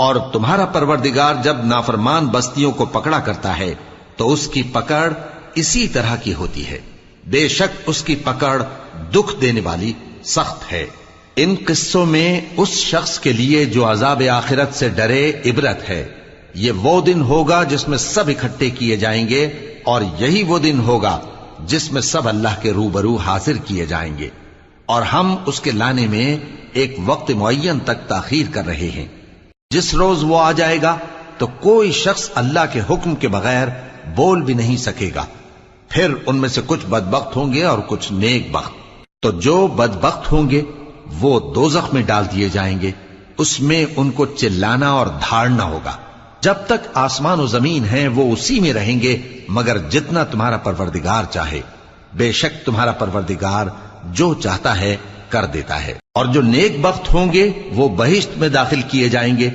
और तुम्हारा परवरदिगार जब नाफरमान बस्तियों को पकड़ा करता है तो उसकी पकड़ इसी तरह की होती है। बेशक उसकी पकड़ दुख देने वाली सख्त है। इन किस्सों में उस शख्स के लिए जो अजाब आखिरत से डरे इबरत है। ये वो दिन होगा जिसमें सब इकट्ठे किए जाएंगे और यही वो दिन होगा जिसमें सब अल्लाह के रूबरू हाजिर किए जाएंगे और हम उसके लाने में एक वक्त मुअय्यन तक ताखीर कर रहे हैं। जिस रोज वो आ जाएगा तो कोई शख्स अल्लाह के हुक्म के बगैर बोल भी नहीं सकेगा। फिर उनमें से कुछ बदबख्त होंगे और कुछ नेक बख्त। तो जो बदबख्त होंगे वो दोज़ख में डाल दिए जाएंगे, उसमें उनको चिल्लाना और धाड़ना होगा। जब तक आसमान और जमीन है वो उसी में रहेंगे मगर जितना तुम्हारा परवरदिगार चाहे। बेशक तुम्हारा परवरदिगार जो चाहता है कर देता है। और जो नेक बख्त होंगे वो बहिश्त में दाखिल किए जाएंगे